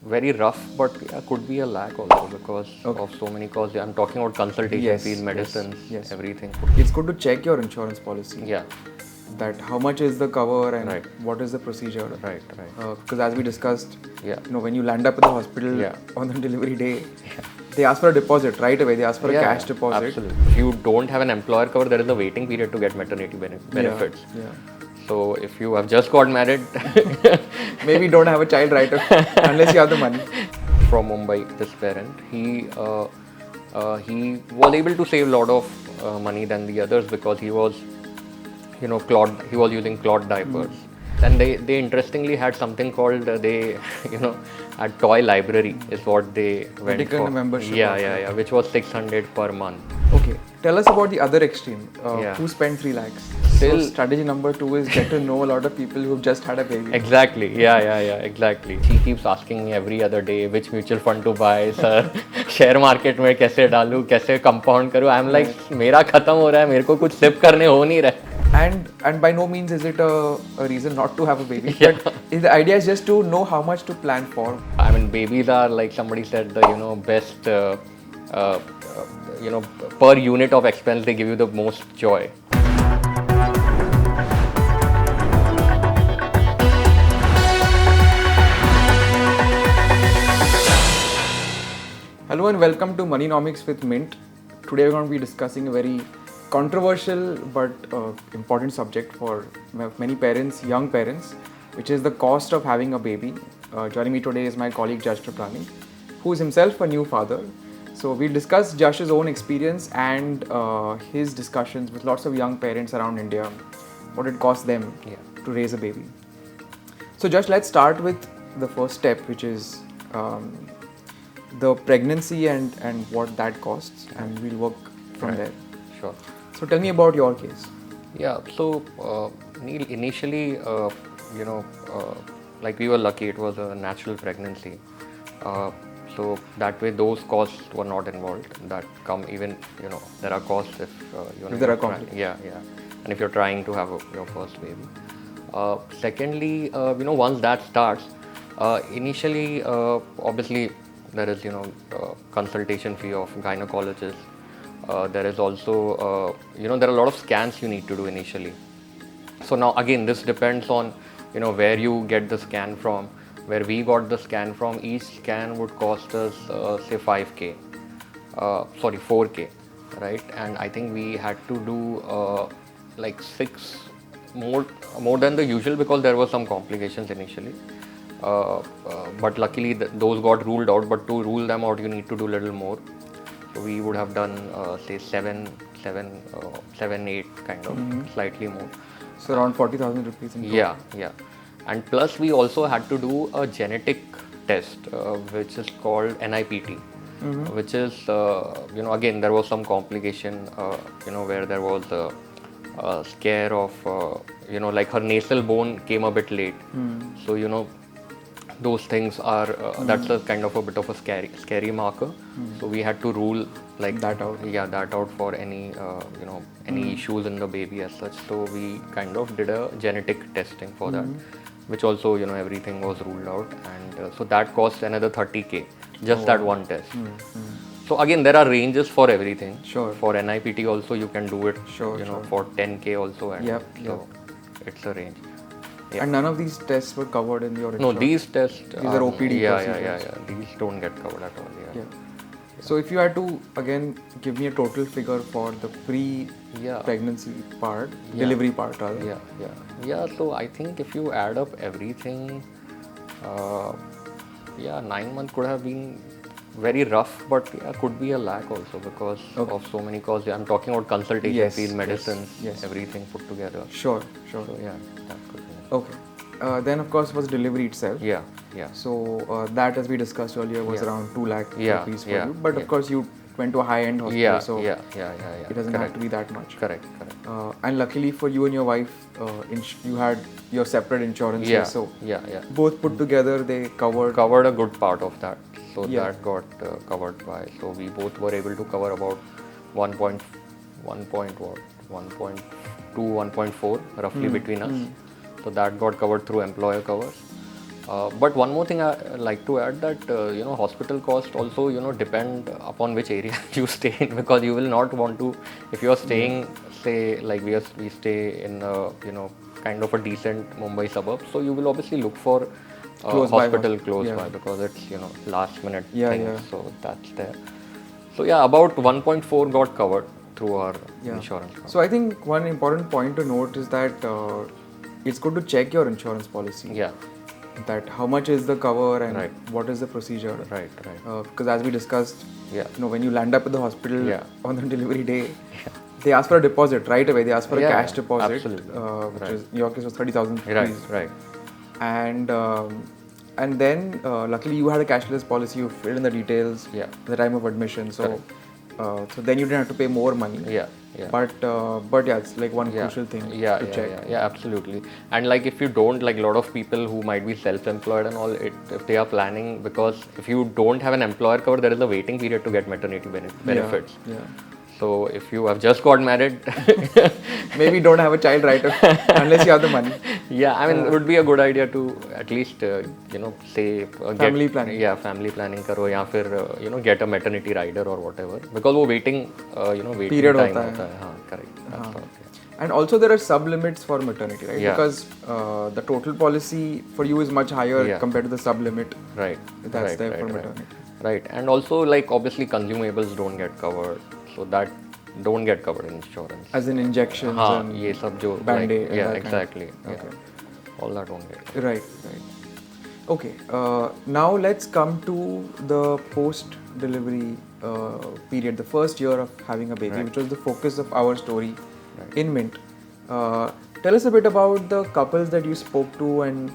very rough, but yeah, could be a lakh also because of so many costs. I'm talking about consultation fees, medicines, everything. It's good to check your insurance policy. Yeah. That how much is the cover and what is the procedure. Right. Because as we discussed, Yeah. when you land up at the hospital on the delivery day, they ask for a deposit right away. They ask for a cash deposit. Absolutely. If you don't have an employer cover, there is a waiting period to get maternity benefits. Yeah. So if you have just got married, maybe don't have a child right away unless you have the money. From Mumbai, this parent, he was able to save a lot of money than the others because he was, he was using cloth diapers. And they interestingly had something called a toy library is what they went Medical for. membership. Yeah, which was 600 per month. Okay, tell us about the other extreme. Who spent 3 lakhs? So strategy number 2 is get to know a lot of people who've just had a baby. Exactly. Yeah, exactly. She keeps asking me every other day which mutual fund to buy, sir. Share market में कैसे डालूं, कैसे compound करूं. I'm like, मेरा खत्म हो रहा है, मेरे को कुछ सिप करने हो नहीं रहा. And by no means is it a reason not to have a baby. But the idea is just to know how much to plan for. I mean, babies are like somebody said the best per unit of expense they give you the most joy. Hello and welcome to Moneynomics with Mint. Today we're going to be discussing a very controversial but important subject for many parents, young parents, which is the cost of having a baby. Joining me today is my colleague Jash Triplani, who is himself a new father. So we'll discuss Jash's own experience and his discussions with lots of young parents around India, what it costs them to raise a baby. So Jash, let's start with the first step, which is the pregnancy and what that costs, and we'll work from there. Sure. So tell me about your case. Yeah, so Neil, initially, like we were lucky, it was a natural pregnancy. So that way those costs were not involved. That come even, there are costs if there are conflicts. Yeah. And if you're trying to have your first baby. Secondly, once that starts, initially, obviously, there is, consultation fee of gynecologist. There is also, there are a lot of scans you need to do initially. So now again, this depends on, where you get the scan from. Where we got the scan from, each scan would cost us, say 4K, right? And I think we had to do like 6 more than the usual because there were some complications initially. But luckily those got ruled out, but to rule them out you need to do a little more. So we would have done say 7, 8 kind of, slightly more. So around 40,000 rupees in total. Yeah. And plus we also had to do a genetic test which is called NIPT, which is, again there was some complication, where there was a scare of, like her nasal bone came a bit late. So, those things are, that's a kind of a bit of a scary marker. So we had to rule like that out. Yeah, that out for any, any issues in the baby as such. So we kind of did a genetic testing for that, which also, everything was ruled out. And so that cost another 30K, just that one test. So again, there are ranges for everything. Sure. For NIPT also, you can do it, sure. for 10K also. And Yep. It's a range. Yeah. And none of these tests were covered in your No, insurance? these tests these are OPD procedures. Yeah. These don't get covered at all. Yeah. So if you had to again give me a total figure for the pre-pregnancy part, delivery part rather. Yeah. So I think if you add up everything, 9 months could have been very rough, but could be a lakh also because of so many costs. I'm talking about consultation fees, medicines, everything put together. Sure. So that could be. Okay. Then of course was delivery itself. Yeah. So that, as we discussed earlier, was around 2 lakh rupees for you. But of course you went to a high-end hospital, so it doesn't have to be that much. Correct. And luckily for you and your wife, you had your separate insurances. So both put together, they covered a good part of that. So that got covered by. So we both were able to cover about 1.2, 1.4 roughly between us. So that got covered through employer covers. But one more thing I like to add that hospital cost also depend upon which area you stay in, because you will not want to, if you are staying say like we stay in kind of a decent Mumbai suburb, so you will obviously look for Close by hospital one. close Yeah. by, because it's last minute Yeah, thing, yeah. so that's there. So yeah, about 1.4 got covered through our insurance company. So I think one important point to note is that it's good to check your insurance policy. Yeah, That how much is the cover and Right. what is the procedure. right. Because as we discussed, Yeah. when you land up at the hospital Yeah. on the delivery day, they ask for a deposit right away. They ask for a Yeah, cash yeah, deposit, absolutely. which Right. is in your case was 30,000 Right, rupees. right. And then luckily you had a cashless policy. You filled in the details Yeah. at the time of admission. So so then you didn't have to pay more money. Yeah, yeah. But yeah, it's like one Yeah. crucial thing Yeah, to yeah, check. yeah, absolutely. And like if you don't, like a lot of people who might be self-employed and all, if they are planning, because if you don't have an employer cover, there is a waiting period to get maternity benefits. Yeah. So if you have just got married, Maybe don't have a child right unless you have the money. yeah, I mean, it would be a good idea to at least say Family planning. Yeah, family planning karo, या फिर get a maternity rider or whatever, because वो waiting waiting Period time होता है. होता है. हाँ, correct. That's all, yeah. And also there are sub limits for maternity, right? Yeah. Because the total policy for you is much higher Yeah. compared to the sub limit Right. that's right, there right, for right. maternity. Right. And also like obviously consumables don't get covered, so that don't get covered in insurance. As in injections हाँ, and ये सब जो Band-Aid like, and yeah, that kind of- exactly. Yeah. All that don't get covered. Right. Okay. Now let's come to the post-delivery period, the first year of having a baby, Right. which was the focus of our story in Mint. Tell us a bit about the couples that you spoke to and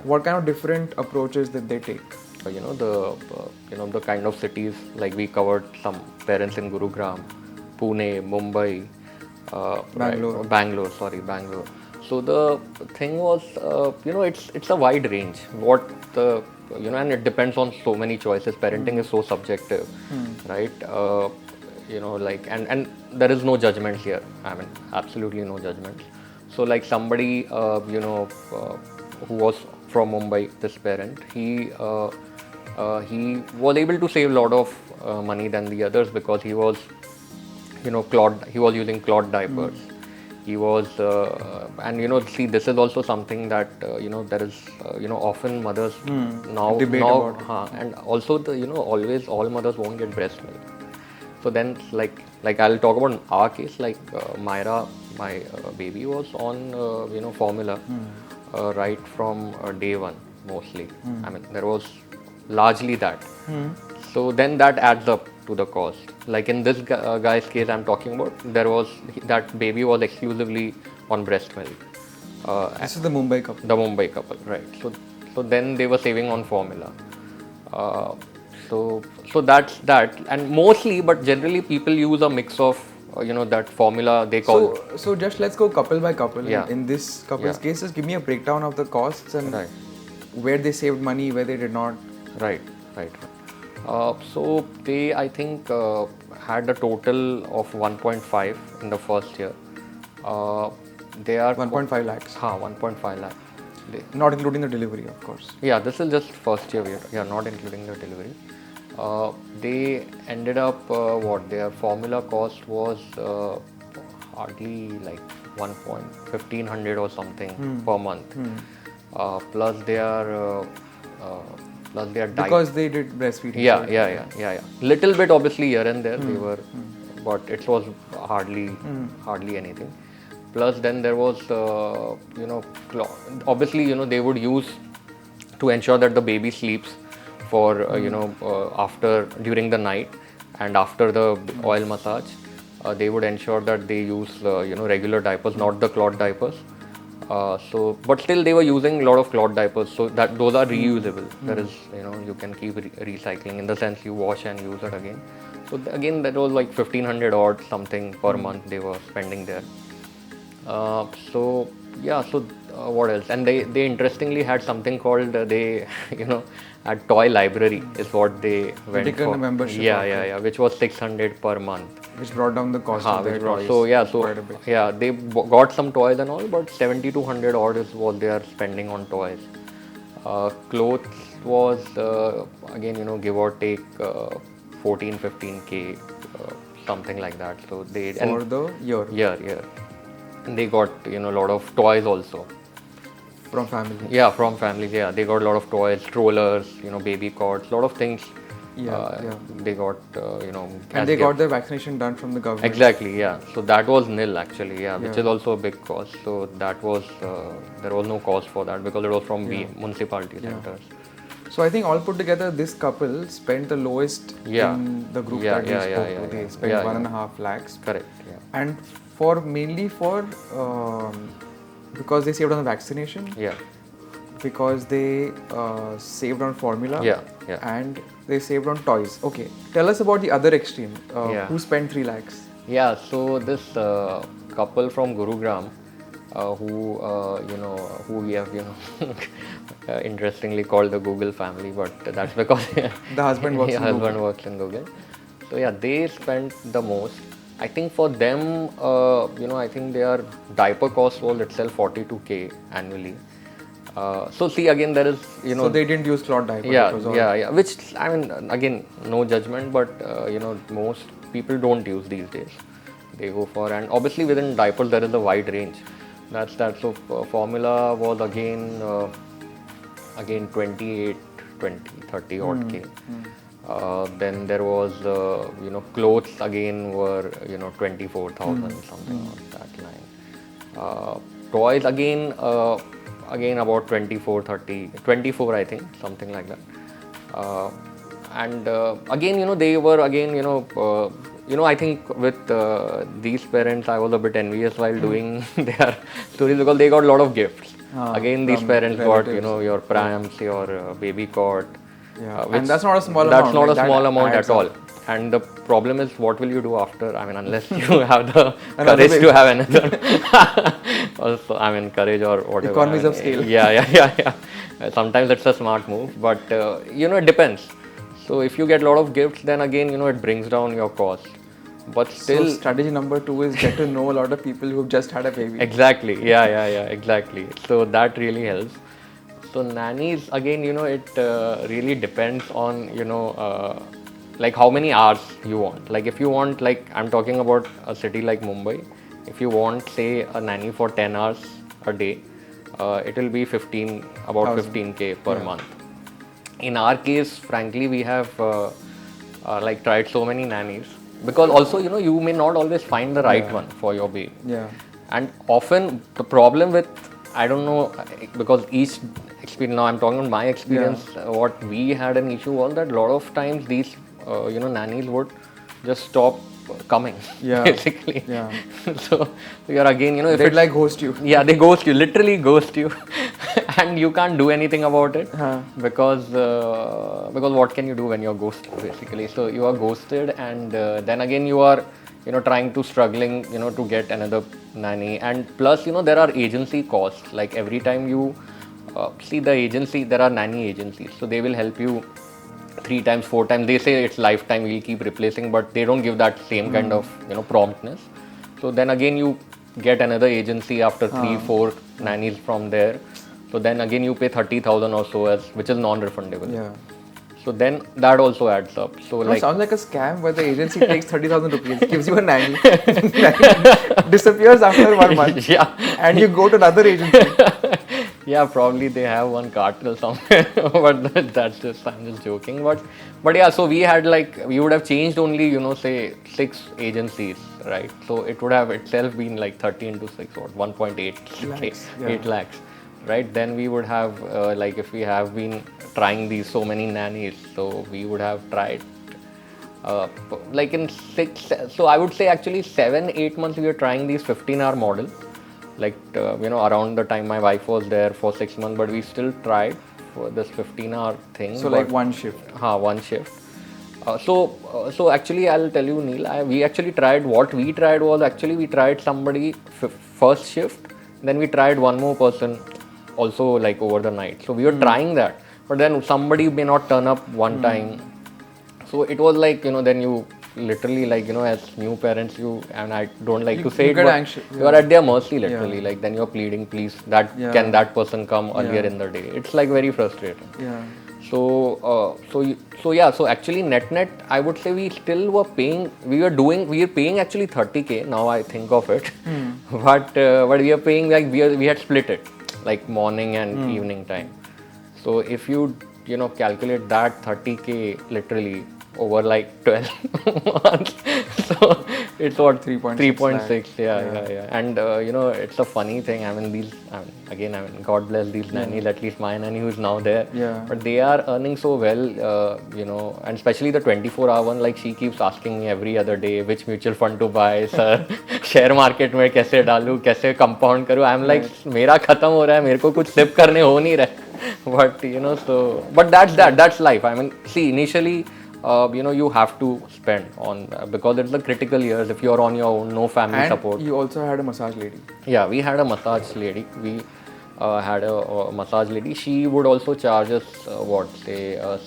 what kind of different approaches did they take. The kind of cities, like we covered some parents in Gurugram, Pune, Mumbai, Bangalore. Bangalore. So the thing was, it's a wide range. And it depends on so many choices. Parenting is so subjective, right? And there is no judgment here. I mean, absolutely no judgment. So like somebody, who was from Mumbai, this parent, he was able to save a lot of money than the others, because he was using cloth diapers. He was see, this is also something that there is often mothers now Debate about and also always all mothers won't get breast milk. So then like I'll talk about our case, like Myra, my baby was on formula right from day one mostly. I mean, there was largely that. So then that adds up to the cost. Like in this guy's case I'm talking about, that baby was exclusively on breast milk. This is the Mumbai couple. The Mumbai couple, right? So then they were saving on formula. So that's that, and mostly, but generally people use a mix of that formula they call. So just let's go couple by couple. Yeah. In this couple's Yeah. case, just give me a breakdown of the costs and Right. where they saved money, where they did not. Right. So they, I think, had a total of 1.5 in the first year. They are 1.5 lakhs. 1.5 lakh. Not including the delivery, of course. Yeah, this is just first year. Not including the delivery. They ended up their formula cost was hardly like 1,500 or something per month. Plus their diet. Because they did breastfeeding. Yeah. Little bit obviously here and there they were, but it was hardly anything. Plus then there was obviously they would use to ensure that the baby sleeps for after during the night and after the oil massage. They would ensure that they use regular diapers, not the cloth diapers. But still they were using a lot of cloth diapers, so that those are reusable. There is you can keep recycling, in the sense you wash and use it again. So again that was like 1,500 odd something per month they were spending there. What else? And they interestingly had something called a toy library is what they went Taken for. a membership. Which was 600 per month. Which brought down the cost of their toys. Quite a bit. They got some toys and all, but 70 to 100 odd is what they are spending on toys. Clothes was again, give or take 14-15K, something like that. So they For the year yeah. And they got a lot of toys also. from family. Yeah, from families. Yeah, they got a lot of toys, strollers, baby cots, a lot of things. Yeah. They got And as they got gifts. their vaccination done from the government. Exactly, yeah. So that was nil actually, yeah, which Yeah. is also a big cost. So that was there was no cost for that because it was from municipality Yeah. centers. So I think all put together, this couple spent the lowest Yeah. in the group Yeah, that we yeah, spoke yeah, to. yeah, They spent yeah, 1.5 lakhs. Correct, yeah. And for mainly for because they saved on the vaccination, Yeah, because they saved on formula, yeah. and they saved on toys. Okay, tell us about the other extreme. Yeah. Who spent 3 lakhs? Yeah, so this couple from Gurugram, who we have, interestingly called the Google family, but that's because The husband works in husband Google. works in Google. So yeah, they spent the most. I think for them, I think their diaper cost was itself 42K annually. So see, again, there is, So they didn't use cloth diaper. yeah, it was all- yeah. Which, I mean, again, no judgment, but most people don't use these days. They go for, and obviously within diapers there is a wide range. That's that. So formula was again 28, 20, 30 odd K. Then there was clothes again were 24,000 something on that line. Toys again about 24, 30, 24 I think, something like that. And again they were again I think with these parents I was a bit envious while doing their stories because they got a lot of gifts. Again these from parents relatives. got your prams, your baby cot. Yeah. Which- And that's not a small amount. That's not like a that small amount adds at all. up. And the problem is, what will you do after? I mean, unless you have the Another courage baby. to have another. Also, I mean, courage or whatever. Economies I of mean, scale. Yeah. Sometimes it's a smart move, but it depends. So if you get a lot of gifts, then again, it brings down your cost. But still, So strategy number 2 is get to know a lot of people who've just had a baby. exactly. Yeah, exactly. So that really helps. So nannies, again, it really depends on, like how many hours you want. Like if you want, like I'm talking about a city like Mumbai, if you want, say, a nanny for 10 hours a day, it will be about 15K per month. In our case, frankly, we have like tried so many nannies because also, you may not always find the right one for your baby. Yeah. And often the problem with, I don't know, because each experience, now I'm talking about my experience, what we had an issue was that a lot of times these, nannies would just stop coming, Yeah. basically. Yeah. So you're again, if They'd it's, like ghost you. yeah, they ghost you, literally ghost you, and you can't do anything about it because what can you do when you're ghosted, basically? So you are ghosted, and then again you are trying to struggling to get another nanny, and plus there are agency costs. Like every time you see the agency, there are nanny agencies, so they will help you 3 times, 4 times. They say it's lifetime, we'll keep replacing, but they don't give that same kind of promptness. So then again you get another agency after 3-4 nannies from there. So then again you pay 30,000 or so, as which is non-refundable. Yeah. So then that also adds up. So No, like, sounds like a scam where the agency takes 30,000 rupees, gives you a nanny, disappears after 1 month, yeah. and you go to another agency. Yeah, probably they have one cartel somewhere, but that's just, I'm just joking. But yeah, so we would have changed only, say 6 agencies, right? So it would have itself been like 30 into 6 or 1.8 Lakhs, 8 lakhs, right? Then we would have, like if we have been trying these so many nannies, so we would have tried like in 6, so I would say actually 7-8 months we were trying these 15-hour model. Like, around the time my wife was there for 6 months, but we still tried for this 15-hour thing. So like one shift. One shift. So actually, I'll tell you, Neil, we actually tried, what we tried was actually we tried somebody first shift, then we tried one more person also like over the night. So we were trying that, but then somebody may not turn up one time. So it was like, then you literally like, as new parents, and I don't like to You say it, get but anxious, you are at their mercy literally. Yeah. Like then you're pleading, please, Yeah. can that person come earlier Yeah. in the day? It's like very frustrating. Yeah. So actually net, I would say we still were paying. We were paying actually 30K. Now I think of it, but we are paying like we had split it, like morning and evening time. So if you calculate that 30K literally over like 12 months, so it's what 3.6 3.6. lakh. Yeah. And it's a funny thing. I mean, God bless these nannies. At least my nanny who's now there. Yeah. But they are earning so well, and especially the 24-hour one. Like she keeps asking me every other day which mutual fund to buy, sir. Share market में कैसे डालूं, कैसे compound करूं. I'm like, मेरा खत्म हो रहा है, मेरे को कुछ sip करने हो नहीं रहा. But that's life. I mean, see, initially, you have to spend on because it's the critical years. If you're on your own, no family And support. you also had a massage lady. Yeah, we had a massage lady. We had a massage lady. She would also charge us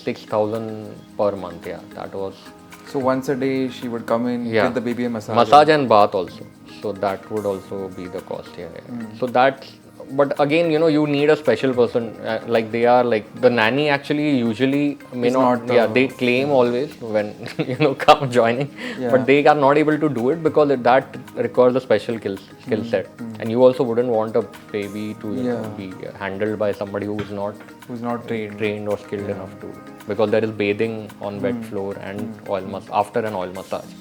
6,000 per month. Yeah, that was. So once a day she would come in, Yeah. give the baby a massage. Massage and bath also. So that would also be the cost. Yeah. So that's. But again, you need a special person. Like they are like the nanny actually usually may Is not. not, They claim always when come joining, Yeah. but they are not able to do it because that requires a special skill set. And you also wouldn't want a baby to be handled by somebody who's not trained. or skilled enough to, because there is bathing on wet floor and after an oil massage.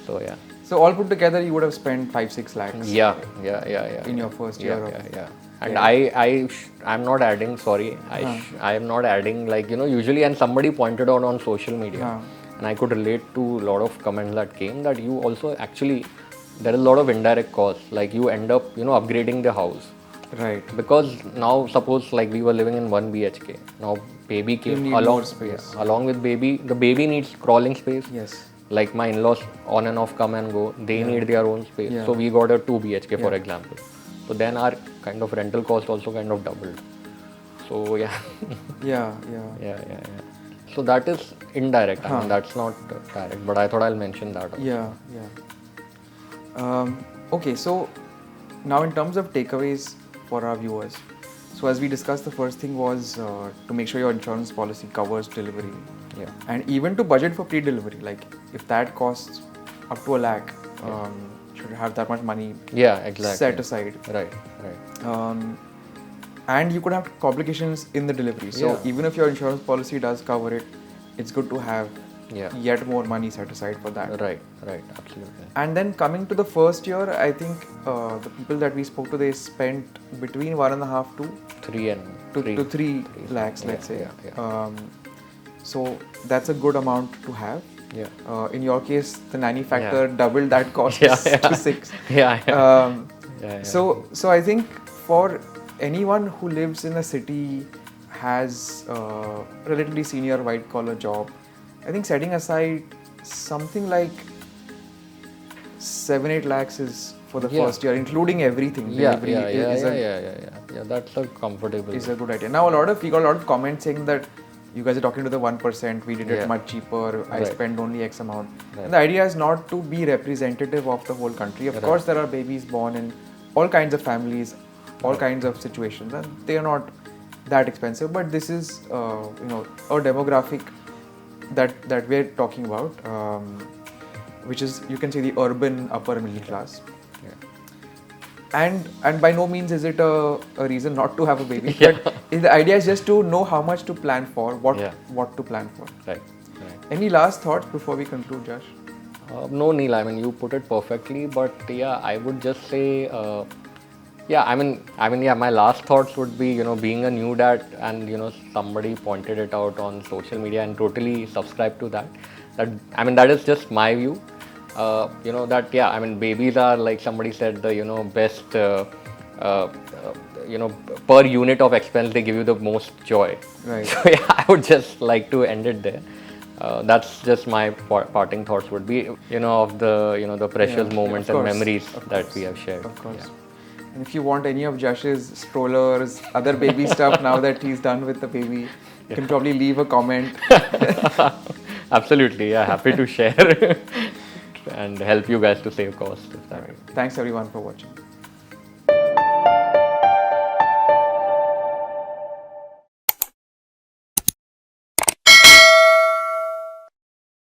So yeah. So all put together, you would have spent 5-6 lakhs. Yeah. In your first year. Yeah. And I'm not adding. Sorry, I am not adding. Like usually, and somebody pointed out on social media, and I could relate to a lot of comments that came that you also actually there is a lot of indirect costs. Like you end up upgrading the house. Right. Because now suppose like we were living in 1 BHK. Now baby came need along more space. along with baby. The baby needs crawling space. Yes. Like my in-laws on and off come and go. They need their own space. Yeah. So we got a 2 BHK for example. So then our kind of rental cost also kind of doubled. So yeah. Yeah. So that is indirect. I mean that's not direct. But I thought I'll mention that also. Yeah. Okay, so now in terms of takeaways for our viewers. So as we discussed, the first thing was to make sure your insurance policy covers delivery. Yeah. And even to budget for pre-delivery, like if that costs up to 1 lakh, should have that much money set aside. Right. And you could have complications in the delivery. So even if your insurance policy does cover it, it's good to have yet more money set aside for that. Right, absolutely. And then coming to the first year, I think the people that we spoke to, they spent between 1.5 to 3 lakhs, let's say. So that's a good amount to have. Yeah. In your case, the nanny factor doubled that cost to 6. So I think for anyone who lives in a city, has a relatively senior white collar job, I think setting aside something like 7-8 lakhs is for the first year, including everything. Delivery That's a comfortable. Is a good idea. Now we got a lot of comments saying that you guys are talking to the 1%. We did it much cheaper. I spend only X amount. And the idea is not to be representative of the whole country. Of course, there are babies born in all kinds of families, all kinds of situations, and they are not that expensive. But this is a demographic that we're talking about, which is, you can say, the urban upper middle class. And by no means is it a reason not to have a baby. But the idea is just to know how much to plan for, what to plan for. Right. Any last thoughts before we conclude, Josh? No, Neil. I mean, you put it perfectly. But I would just say, my last thoughts would be, being a new dad, and somebody pointed it out on social media, and totally subscribe to that. That is just my view. Babies are, like somebody said, the best per unit of expense, they give you the most joy. Right. So I would just like to end it there. That's just my parting thoughts would be, of the precious moments and memories that we have shared. Of course. And if you want any of Josh's strollers, other baby stuff, now that he's done with the baby, you can probably leave a comment. Absolutely, yeah, happy to share and help you guys to save costs. If that Thanks everyone for watching.